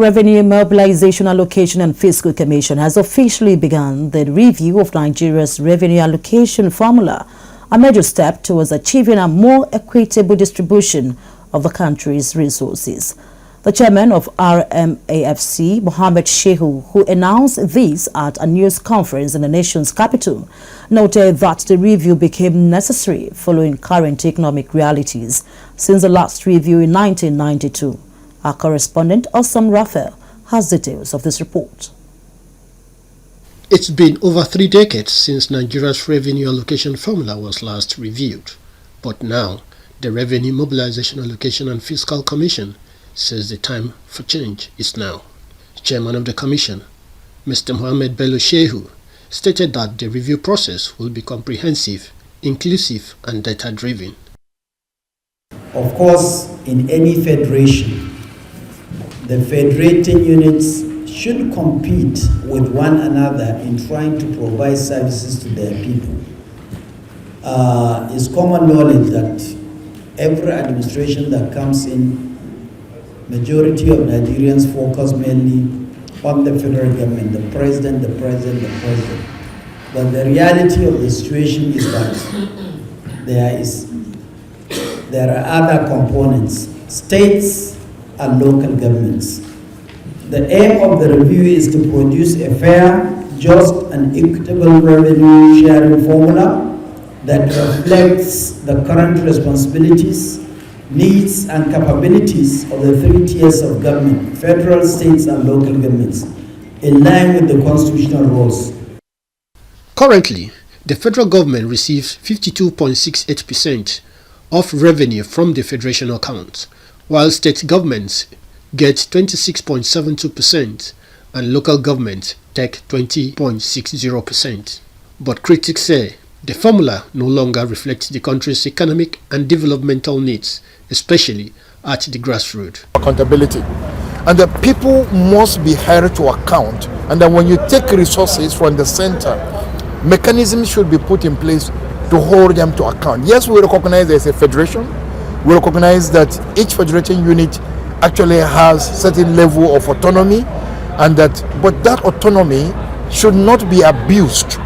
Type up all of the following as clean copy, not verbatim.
Revenue Mobilization, Allocation and Fiscal Commission has officially begun the review of Nigeria's revenue allocation formula, a major step towards achieving a more equitable distribution of the country's resources. The chairman of RMAFC, Mohammed Shehu, who announced this at a news conference in the nation's capital, noted that the review became necessary following current economic realities since the last review in 1992. Our correspondent, Raphael, has details of this report. It's been over 3 decades since Nigeria's revenue allocation formula was last reviewed. But now, the Revenue Mobilization, Allocation and Fiscal Commission says the time for change is now. Chairman of the Commission, Mr. Mohammed Shehu, stated that the review process will be comprehensive, inclusive and data-driven. Of course, in any federation, the federating units should compete with one another in trying to provide services to their people. It's common knowledge that every administration that comes in, majority of Nigerians focus mainly on the federal government, the president. But the reality of the situation is that there are other components, states and local governments. The aim of the review is to produce a fair, just and equitable revenue sharing formula that reflects the current responsibilities, needs and capabilities of the 3 tiers of government, federal, states and local governments, in line with the constitutional roles. Currently, the federal government receives 52.68% of revenue from the federation account, while state governments get 26.72% and local governments take 20.60%. But critics say the formula no longer reflects the country's economic and developmental needs, especially at the grassroots. Accountability. And the people must be held to account. And that when you take resources from the center, mechanisms should be put in place to hold them to account. Yes, we recognize there's a federation. We recognize that each federating unit actually has certain level of autonomy, but that autonomy should not be abused,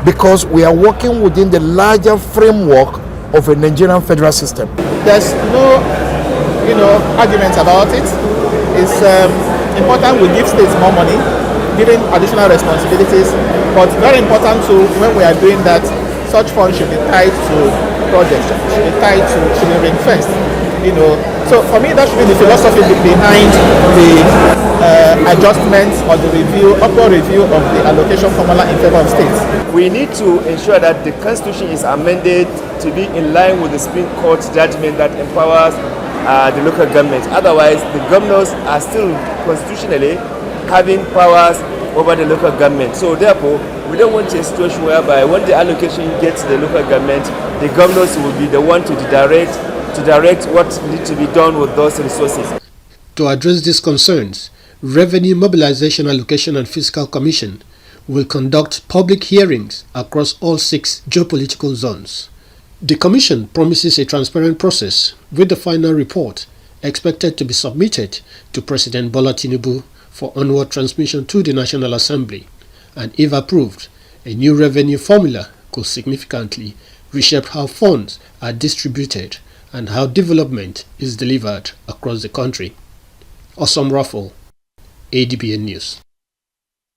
because we are working within the larger framework of a Nigerian federal system. There's no, arguments about it. It's important we give states more money, giving additional responsibilities, but very important too, when we are doing that, such funds should be tied to projects, should be ring-fenced. So for me, that should be the philosophy behind the adjustments or the upward review of the allocation formula in favor of states. We need to ensure that the Constitution is amended to be in line with the Supreme Court's judgment that empowers the local government. Otherwise, the governors are still constitutionally having powers over the local government. So therefore, we don't want a situation whereby when the allocation gets to the local government, the governors will be the one to direct what needs to be done with those resources. To address these concerns, Revenue Mobilization, Allocation and Fiscal Commission will conduct public hearings across all 6 geopolitical zones. The Commission promises a transparent process, with the final report expected to be submitted to President Bola Tinubu for onward transmission to the National Assembly, and if approved, a new revenue formula could significantly reshape how funds are distributed and how development is delivered across the country. Raphael, ADBN News.